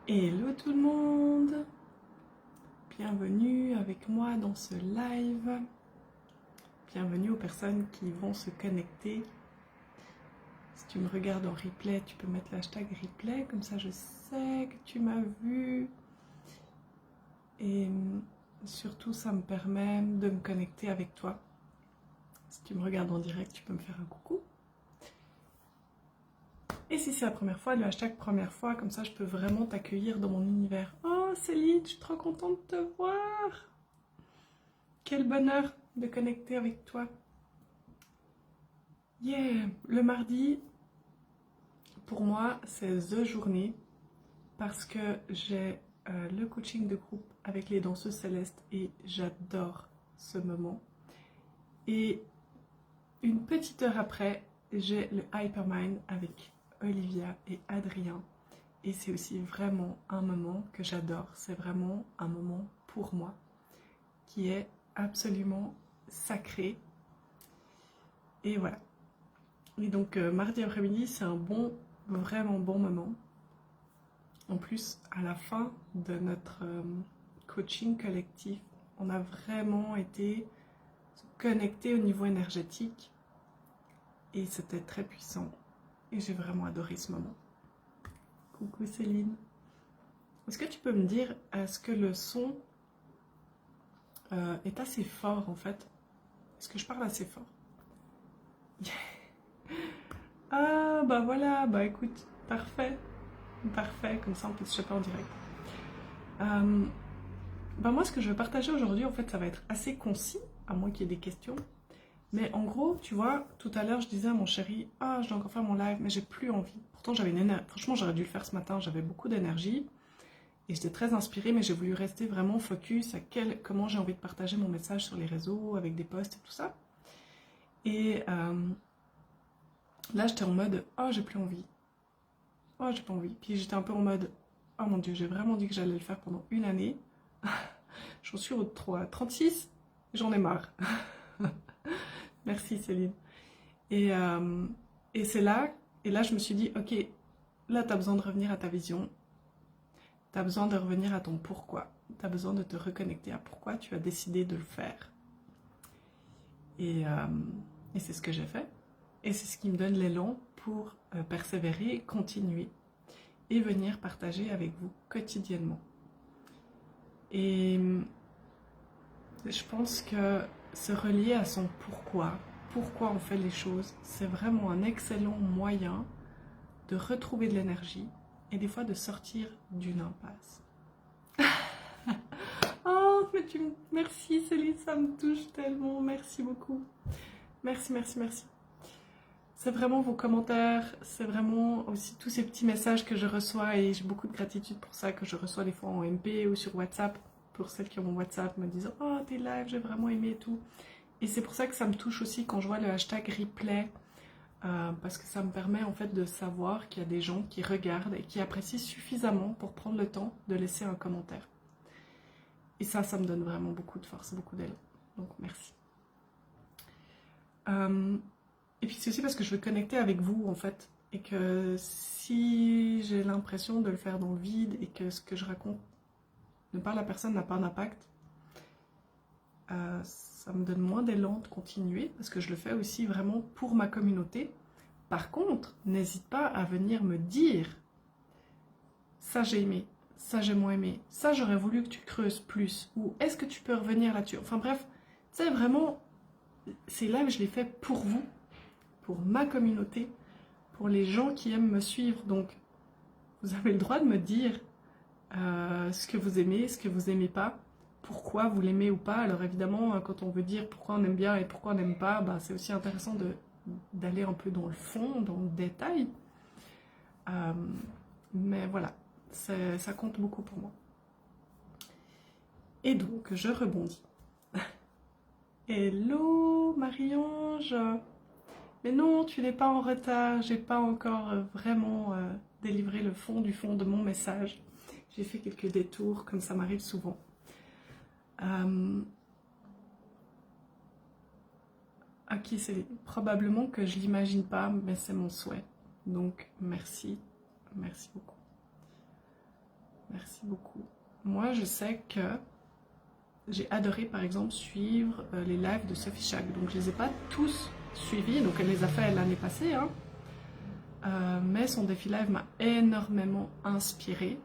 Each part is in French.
Hello tout le monde, bienvenue avec moi dans ce live, bienvenue aux personnes qui vont se connecter. Si tu me regardes en replay, tu peux mettre l'hashtag replay, comme ça je sais que tu m'as vu. Et surtout ça me permet de me connecter avec toi. Si tu me regardes en direct, tu peux me faire un coucou. Et si c'est la première fois, le hashtag première fois, comme ça je peux vraiment t'accueillir dans mon univers. Oh Céline, je suis trop contente de te voir. Quel bonheur de connecter avec toi. Yeah, le mardi, pour moi, c'est the journée parce que j'ai le coaching de groupe avec les danseuses célestes et j'adore ce moment. Et une petite heure après, j'ai le Hypermind avec Olivia et Adrien. Et c'est aussi vraiment un moment que j'adore. C'est vraiment un moment pour moi qui est absolument sacré. Et voilà. Et donc mardi après-midi, c'est un vraiment bon moment. En plus, à la fin de notre coaching collectif, on a vraiment été connectés au niveau énergétique et c'était très puissant. Et j'ai vraiment adoré ce moment. Coucou Céline. Est-ce que tu peux me dire, est-ce que le son est assez fort en fait? Est-ce que je parle assez fort? Ah bah voilà, bah écoute, parfait. Parfait, comme ça on peut se choper en direct. Bah moi, ce que je veux partager aujourd'hui, en fait, ça va être assez concis, à moins qu'il y ait des questions. Mais en gros, tu vois, tout à l'heure, je disais à mon chéri, ah, je dois encore faire mon live, mais j'ai plus envie. Pourtant, j'avais une énergie. Franchement, j'aurais dû le faire ce matin, j'avais beaucoup d'énergie. Et j'étais très inspirée, mais j'ai voulu rester vraiment focus à comment j'ai envie de partager mon message sur les réseaux, avec des posts et tout ça. Et là, j'étais en mode, oh, j'ai plus envie. Oh, j'ai pas envie. Puis j'étais un peu en mode, oh mon Dieu, j'ai vraiment dit que j'allais le faire pendant une année. J'en suis au 36, j'en ai marre. Merci Céline. Et, euh, et c'est là, et là je me suis dit, ok, là tu as besoin de revenir à ta vision, tu as besoin de revenir à ton pourquoi, tu as besoin de te reconnecter à pourquoi tu as décidé de le faire. Et, euh, et c'est ce que j'ai fait. Et c'est ce qui me donne l'élan pour persévérer, continuer et venir partager avec vous quotidiennement. Et je pense que se relier à son pourquoi on fait les choses, c'est vraiment un excellent moyen de retrouver de l'énergie et des fois de sortir d'une impasse. Oh, mais merci Céline, ça me touche tellement, merci beaucoup. Merci, merci, merci. C'est vraiment vos commentaires, c'est vraiment aussi tous ces petits messages que je reçois et j'ai beaucoup de gratitude pour ça, que je reçois des fois en MP ou sur WhatsApp, pour celles qui ont mon WhatsApp, me disant « Oh, tes lives, j'ai vraiment aimé et tout ». Et c'est pour ça que ça me touche aussi quand je vois le hashtag replay, parce que ça me permet en fait de savoir qu'il y a des gens qui regardent et qui apprécient suffisamment pour prendre le temps de laisser un commentaire. Et ça me donne vraiment beaucoup de force, beaucoup d'élan. Donc merci. Et puis c'est aussi parce que je veux connecter avec vous en fait. Et que si j'ai l'impression de le faire dans le vide et que ce que je raconte ne parle à personne, n'a pas d'impact, ça me donne moins d'élan de continuer parce que je le fais aussi vraiment pour ma communauté. Par contre, n'hésite pas à venir me dire ça j'ai aimé, ça j'ai moins aimé, ça j'aurais voulu que tu creuses plus, ou est-ce que tu peux revenir là-dessus. Enfin bref, tu sais vraiment, ces lives je les fais pour vous, pour ma communauté, pour les gens qui aiment me suivre. Donc vous avez le droit de me dire ce que vous aimez, ce que vous aimez pas, pourquoi vous l'aimez ou pas. Alors évidemment, quand on veut dire pourquoi on aime bien et pourquoi on n'aime pas, bah, c'est aussi intéressant d'aller un peu dans le fond, dans le détail. Mais voilà, ça compte beaucoup pour moi. Et donc, je rebondis. Hello Marie-Ange. Mais non, tu n'es pas en retard, j'ai pas encore vraiment délivré le fond du fond de mon message. J'ai fait quelques détours, comme ça m'arrive souvent. Ok, c'est probablement que je l'imagine pas, mais c'est mon souhait. Donc, merci. Merci beaucoup. Merci beaucoup. Moi, je sais que j'ai adoré, par exemple, suivre les lives de Sophie Chag. Donc, je ne les ai pas tous suivis. Donc, elle les a fait l'année passée. Hein. Mais son défi live m'a énormément inspirée.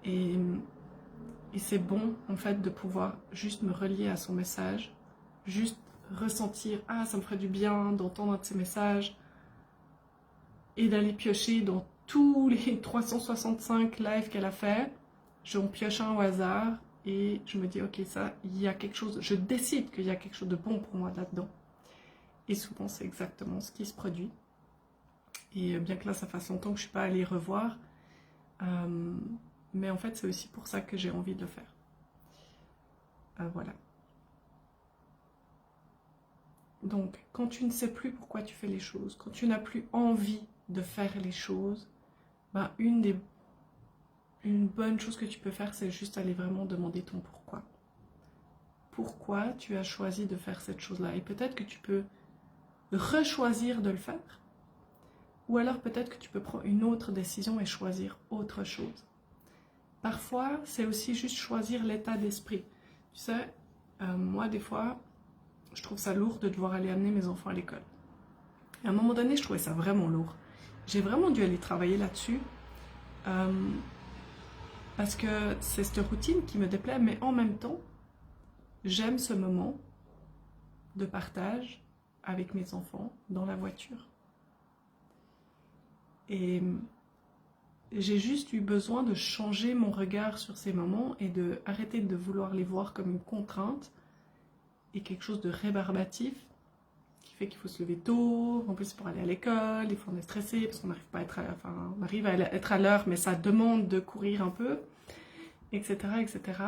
Et c'est bon, en fait, de pouvoir juste me relier à son message. Juste ressentir, ah, ça me ferait du bien d'entendre un de ses messages. Et d'aller piocher dans tous les 365 lives qu'elle a fait. J'en pioche un au hasard. Et je me dis, ok, ça, il y a quelque chose, je décide qu'il y a quelque chose de bon pour moi là-dedans. Et souvent, c'est exactement ce qui se produit. Et bien que là, ça fasse longtemps que je ne suis pas allée revoir, mais en fait, c'est aussi pour ça que j'ai envie de le faire. Voilà. Donc, quand tu ne sais plus pourquoi tu fais les choses, quand tu n'as plus envie de faire les choses, ben, une bonne chose que tu peux faire, c'est juste aller vraiment demander ton pourquoi. Pourquoi tu as choisi de faire cette chose-là? Et peut-être que tu peux rechoisir de le faire, ou alors peut-être que tu peux prendre une autre décision et choisir autre chose. Parfois, c'est aussi juste choisir l'état d'esprit. Tu sais, moi, des fois, je trouve ça lourd de devoir aller amener mes enfants à l'école. Et à un moment donné, je trouvais ça vraiment lourd. J'ai vraiment dû aller travailler là-dessus. Parce que c'est cette routine qui me déplaît, mais en même temps, j'aime ce moment de partage avec mes enfants dans la voiture. Et j'ai juste eu besoin de changer mon regard sur ces moments et de arrêter de vouloir les voir comme une contrainte et quelque chose de rébarbatif qui fait qu'il faut se lever tôt, en plus pour aller à l'école, il faut en être stressé parce qu'on n'arrive pas à être on arrive à être à l'heure, mais ça demande de courir un peu, etc. etc.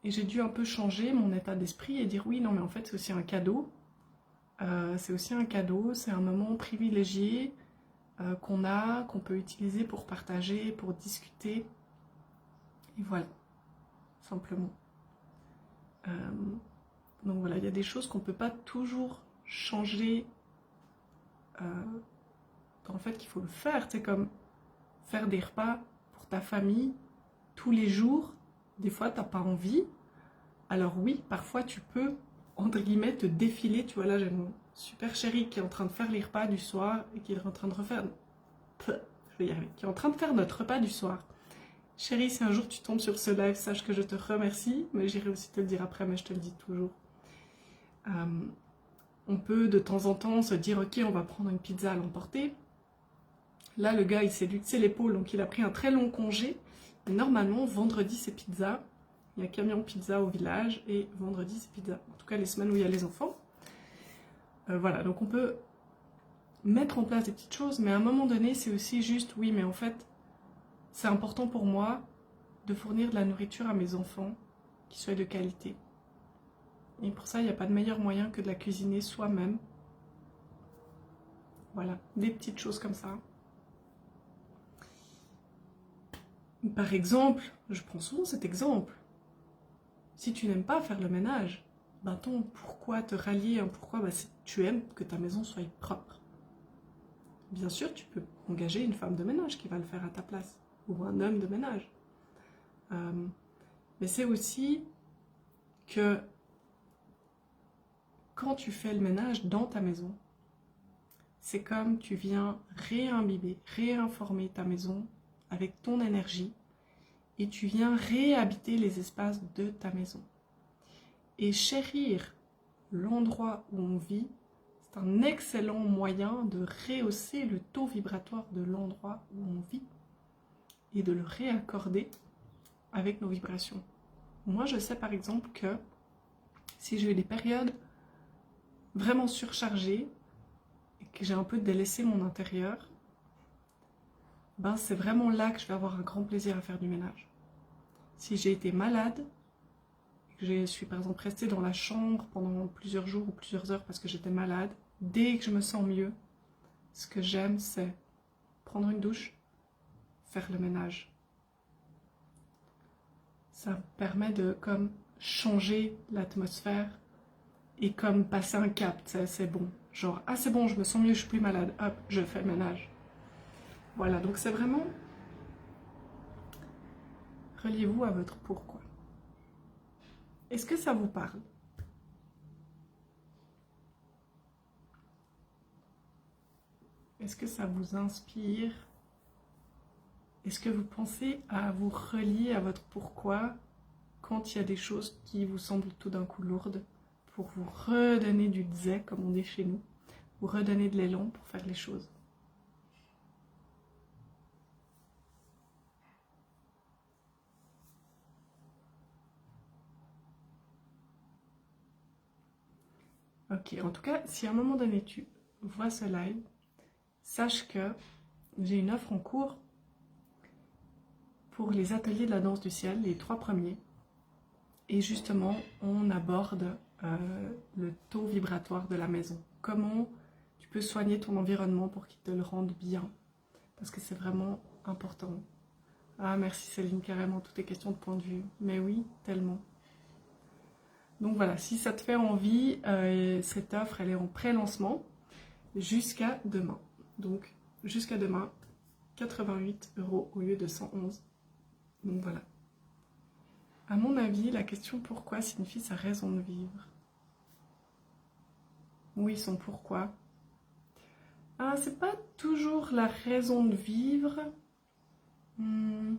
Et j'ai dû un peu changer mon état d'esprit et dire oui, non mais en fait c'est aussi un cadeau. C'est aussi un cadeau, c'est un moment privilégié qu'on peut utiliser pour partager, pour discuter. Et voilà, simplement. Donc voilà, il y a des choses qu'on ne peut pas toujours changer dans le fait qu'il faut le faire. C'est comme faire des repas pour ta famille tous les jours. Des fois, tu n'as pas envie. Alors oui, parfois tu peux, entre guillemets, te défiler. Tu vois, là, j'ai mon super chéri qui est en train de faire les repas du soir et qui est en train de refaire... Je vais y arriver. Qui est en train de faire notre repas du soir. Chérie, si un jour tu tombes sur ce live, sache que je te remercie. Mais j'irai aussi te le dire après, mais je te le dis toujours. On peut de temps en temps se dire, ok, on va prendre une pizza à l'emporter. Là, le gars, il s'est luxé l'épaule, donc il a pris un très long congé. Et normalement, vendredi, c'est pizza. Il y a camion pizza au village et vendredi, c'est pizza. En tout cas, les semaines où il y a les enfants. Voilà, donc on peut mettre en place des petites choses, mais à un moment donné, c'est aussi juste, oui, mais en fait, c'est important pour moi de fournir de la nourriture à mes enfants qui soit de qualité. Et pour ça, il n'y a pas de meilleur moyen que de la cuisiner soi-même. Voilà, des petites choses comme ça. Par exemple, je prends souvent cet exemple. Si tu n'aimes pas faire le ménage, ben ton pourquoi te rallier, pourquoi, ben tu aimes que ta maison soit propre. Bien sûr, tu peux engager une femme de ménage qui va le faire à ta place, ou un homme de ménage. Mais c'est aussi que quand tu fais le ménage dans ta maison, c'est comme tu viens réimbiber, réinformer ta maison avec ton énergie et tu viens réhabiter les espaces de ta maison. Et chérir l'endroit où on vit, c'est un excellent moyen de rehausser le taux vibratoire de l'endroit où on vit et de le réaccorder avec nos vibrations. Moi, je sais par exemple que si j'ai eu des périodes vraiment surchargées et que j'ai un peu délaissé mon intérieur, ben c'est vraiment là que je vais avoir un grand plaisir à faire du ménage. Si j'ai été malade, que je suis par exemple restée dans la chambre pendant plusieurs jours ou plusieurs heures parce que j'étais malade, dès que je me sens mieux, ce que j'aime c'est prendre une douche, faire le ménage. Ça me permet de comme changer l'atmosphère et comme passer un cap, c'est bon. Genre, ah c'est bon, je me sens mieux, je suis plus malade, hop, je fais le ménage. Voilà, donc c'est vraiment Reliez-vous à votre pourquoi. Est-ce que ça vous parle? Est-ce que ça vous inspire? Est-ce que vous pensez à vous relier à votre pourquoi quand il y a des choses qui vous semblent tout d'un coup lourdes, pour vous redonner du dzé, comme on dit chez nous, vous redonner de l'élan pour faire les choses? Ok, en tout cas, si à un moment donné tu vois ce live, sache que j'ai une offre en cours pour les ateliers de la danse du ciel, les 3 premiers. Et justement, on aborde le taux vibratoire de la maison. Comment tu peux soigner ton environnement pour qu'il te le rende bien. Parce que c'est vraiment important. Ah, merci Céline, carrément, toutes les questions de point de vue. Mais oui, tellement. Donc voilà, si ça te fait envie, cette offre, elle est en pré-lancement jusqu'à demain. Donc, jusqu'à demain, 88 € au lieu de 111. Donc voilà. À mon avis, la question pourquoi signifie sa raison de vivre. Oui, son pourquoi. Ah, c'est pas toujours la raison de vivre, mais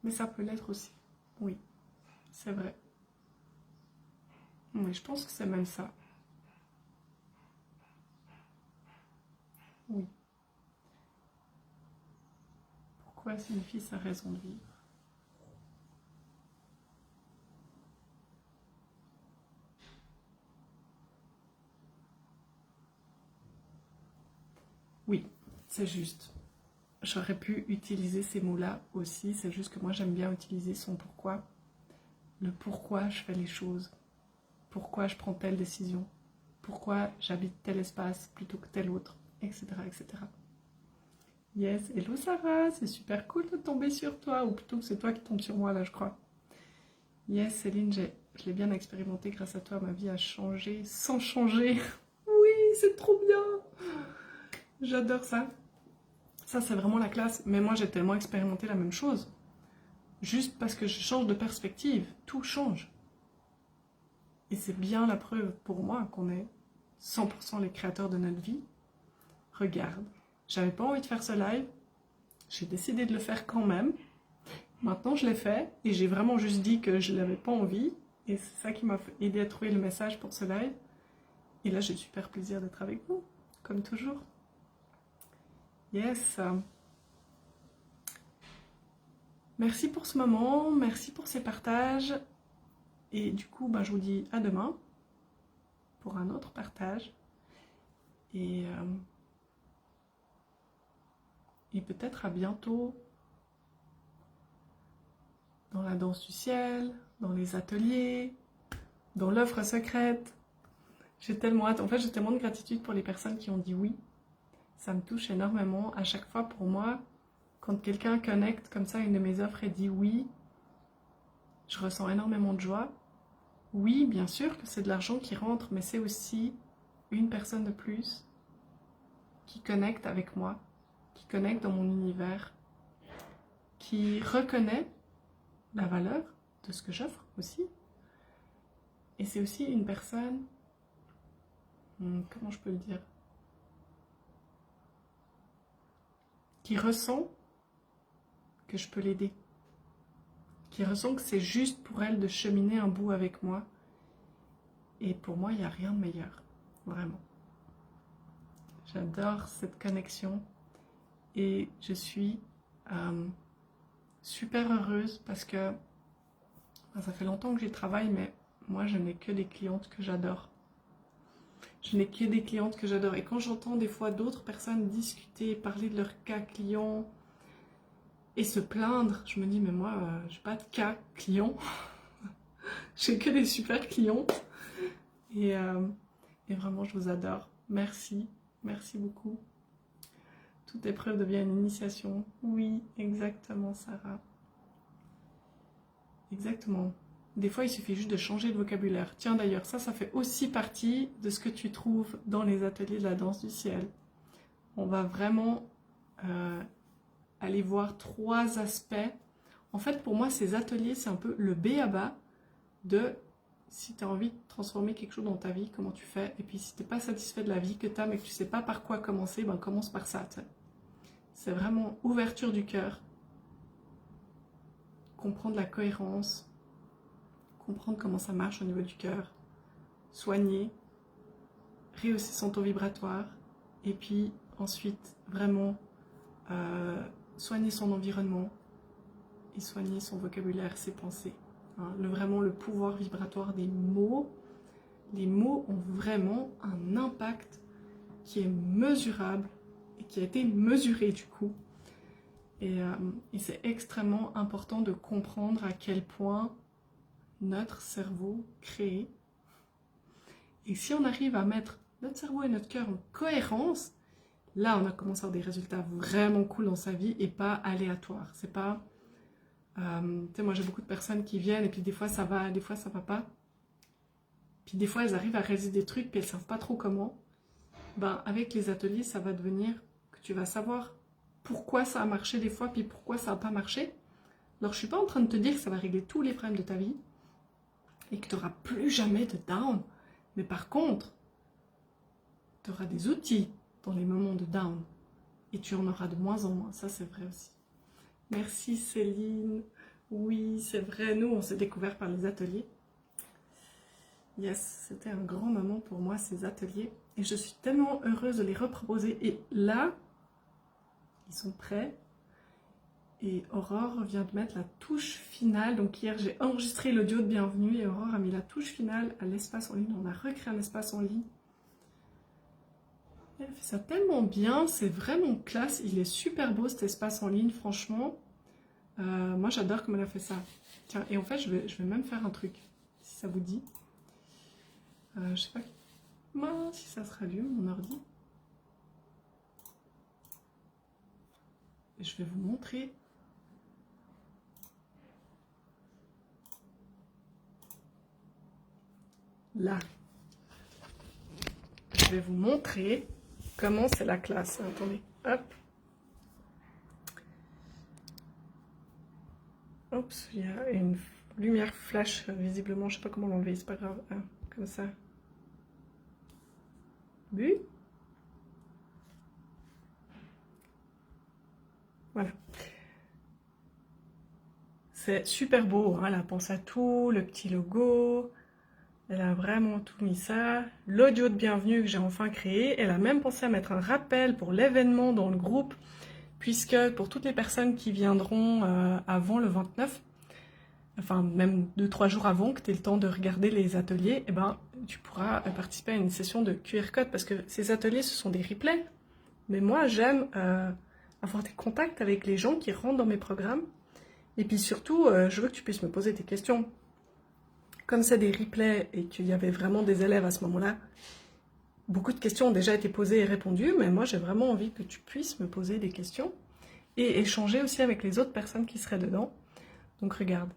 ça peut l'être aussi. Oui, c'est vrai. Oui, je pense que c'est même ça. Oui. Pourquoi signifie sa raison de vivre? Oui, c'est juste. J'aurais pu utiliser ces mots-là aussi, c'est juste que moi j'aime bien utiliser son pourquoi. Le pourquoi je fais les choses. Pourquoi je prends telle décision. Pourquoi j'habite tel espace plutôt que tel autre, etc. etc. Yes, hello Sarah, c'est super cool de tomber sur toi, ou plutôt que c'est toi qui tombes sur moi là, je crois. Yes, Céline, je l'ai bien expérimenté, grâce à toi, ma vie a changé sans changer. Oui, c'est trop bien. J'adore ça. Ça, c'est vraiment la classe. Mais moi, j'ai tellement expérimenté la même chose. Juste parce que je change de perspective, tout change. Et c'est bien la preuve pour moi qu'on est 100% les créateurs de notre vie. Regarde, j'avais pas envie de faire ce live, j'ai décidé de le faire quand même. Maintenant, je l'ai fait et j'ai vraiment juste dit que je n'avais pas envie. Et c'est ça qui m'a aidé à trouver le message pour ce live. Et là, j'ai super plaisir d'être avec vous, comme toujours. Yes. Merci pour ce moment, merci pour ces partages. Et du coup, je vous dis à demain pour un autre partage. Et peut-être à bientôt dans la danse du ciel, dans les ateliers, dans l'offre secrète. J'ai tellement hâte. En fait, j'ai tellement de gratitude pour les personnes qui ont dit oui. Ça me touche énormément. À chaque fois, pour moi, quand quelqu'un connecte comme ça une de mes offres et dit oui, je ressens énormément de joie. Oui, bien sûr que c'est de l'argent qui rentre, mais c'est aussi une personne de plus qui connecte avec moi, qui connecte dans mon univers, qui reconnaît la valeur de ce que j'offre aussi. Et c'est aussi une personne, comment je peux le dire, qui ressent que je peux l'aider, qui ressent que c'est juste pour elle de cheminer un bout avec moi. Et pour moi, il n'y a rien de meilleur, vraiment. J'adore cette connexion et je suis super heureuse parce que ça fait longtemps que j'y travaille, mais moi, je n'ai que des clientes que j'adore. Je n'ai que des clientes que j'adore. Et quand j'entends des fois d'autres personnes discuter, parler de leur cas client et se plaindre, je me dis, mais moi, j'ai pas de cas client. J'ai que des super clientes. Et vraiment, je vous adore. Merci. Merci beaucoup. Toute épreuve devient une initiation. Oui, exactement, Sarah. Exactement. Des fois, il suffit juste de changer de vocabulaire. Tiens, d'ailleurs, ça fait aussi partie de ce que tu trouves dans les ateliers de la danse du ciel. On va vraiment aller voir 3 aspects En fait, pour moi, ces ateliers, c'est un peu le b.a.-ba de si tu as envie de transformer quelque chose dans ta vie, comment tu fais. Et puis si tu n'es pas satisfait de la vie que tu as, mais que tu ne sais pas par quoi commencer, ben commence par ça. T'sais. C'est vraiment ouverture du cœur, comprendre la cohérence, comprendre comment ça marche au niveau du cœur, soigner, rehausser son taux vibratoire, et puis ensuite vraiment soigner son environnement et soigner son vocabulaire, ses pensées. Hein, vraiment le pouvoir vibratoire des mots. Les mots ont vraiment un impact qui est mesurable et qui a été mesuré du coup. Et c'est extrêmement important de comprendre à quel point notre cerveau crée. Et si on arrive à mettre notre cerveau et notre cœur en cohérence, là on a commencé à avoir des résultats vraiment cool dans sa vie et pas aléatoires. C'est pas... tu sais, moi j'ai beaucoup de personnes qui viennent et puis des fois ça va, des fois ça va pas. Puis des fois elles arrivent à réaliser des trucs puis elles savent pas trop comment. Ben, avec les ateliers ça va devenir que tu vas savoir pourquoi ça a marché des fois puis pourquoi ça n'a pas marché. Alors je suis pas en train de te dire que ça va régler tous les problèmes de ta vie et que tu n'auras plus jamais de down. Mais par contre, tu auras des outils dans les moments de down. Et tu en auras de moins en moins. Ça, c'est vrai aussi. Merci Céline. Oui, c'est vrai. Nous, on s'est découvert par les ateliers. Yes, c'était un grand moment pour moi, ces ateliers. Et je suis tellement heureuse de les reproposer. Et là, ils sont prêts. Et Aurore vient de mettre la touche finale. Donc hier, j'ai enregistré l'audio de bienvenue et Aurore a mis la touche finale à l'espace en ligne. On a recréé un espace en ligne. Elle fait ça tellement bien, c'est vraiment classe. Il est super beau cet espace en ligne, franchement. Moi, j'adore comment elle a fait ça. Tiens, et en fait, je vais même faire un truc, si ça vous dit. Je sais pas si ça se rallume, mon ordi. Et je vais vous montrer. Là. Je vais vous montrer comment c'est la classe. Attendez, hop. Oups, il y a une lumière flash, visiblement. Je sais pas comment l'enlever, c'est pas grave. Ah, comme ça. Bu. Voilà. C'est super beau, hein. Elle a pensé à tout, le petit logo. Elle a vraiment tout mis ça. L'audio de bienvenue que j'ai enfin créé. Elle a même pensé à mettre un rappel pour l'événement dans le groupe, puisque pour toutes les personnes qui viendront avant le 29, enfin même 2-3 jours avant que tu aies le temps de regarder les ateliers, eh ben, tu pourras participer à une session de QR code, parce que ces ateliers, ce sont des replays. Mais moi, j'aime avoir des contacts avec les gens qui rentrent dans mes programmes. Et puis surtout, je veux que tu puisses me poser tes questions. Comme c'est des replays et qu'il y avait vraiment des élèves à ce moment-là, beaucoup de questions ont déjà été posées et répondues, mais moi j'ai vraiment envie que tu puisses me poser des questions et échanger aussi avec les autres personnes qui seraient dedans. Donc regarde,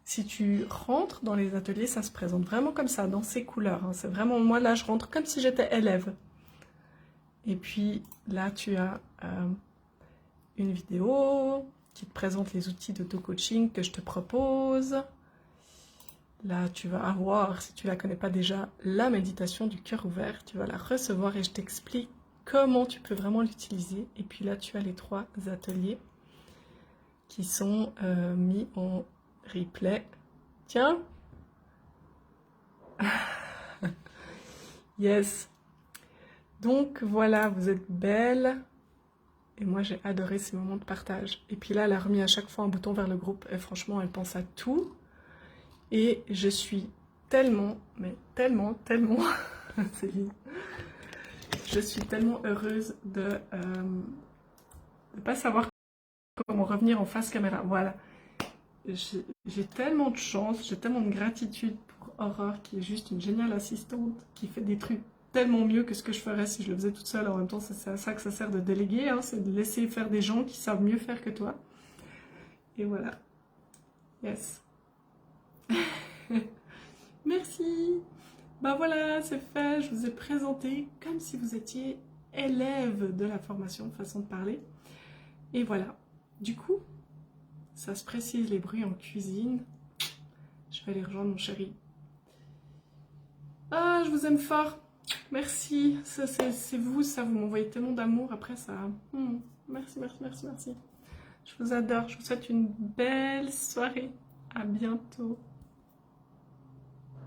si tu rentres dans les ateliers, ça se présente vraiment comme ça, dans ces couleurs. Hein. C'est vraiment, moi là je rentre comme si j'étais élève. Et puis là tu as une vidéo qui te présente les outils d'auto-coaching que je te propose. Là, tu vas avoir, si tu ne la connais pas déjà, la méditation du cœur ouvert. Tu vas la recevoir et je t'explique comment tu peux vraiment l'utiliser. Et puis là, tu as les 3 ateliers qui sont mis en replay. Tiens. Yes. Donc voilà, vous êtes belles. Et moi, j'ai adoré ces moments de partage. Et puis là, elle a remis à chaque fois un bouton vers le groupe. Et franchement, elle pense à tout. Et je suis tellement, mais tellement, Céline, je suis tellement heureuse de ne pas savoir comment revenir en face caméra. Voilà. J'ai tellement de chance, j'ai tellement de gratitude pour Aurore, qui est juste une géniale assistante, qui fait des trucs tellement mieux que ce que je ferais si je le faisais toute seule. En même temps, c'est à ça que ça sert de déléguer, hein, c'est de laisser faire des gens qui savent mieux faire que toi. Et voilà. Yes. Merci. Bah voilà, c'est fait. Je vous ai présenté comme si vous étiez élève de la formation Façon de parler. Et voilà. Du coup, ça se précise les bruits en cuisine. Je vais aller rejoindre mon chéri. Ah, je vous aime fort. Merci. C'est vous, ça. Vous m'envoyez tellement d'amour après ça. Merci, merci, merci, merci. Je vous adore. Je vous souhaite une belle soirée. À bientôt.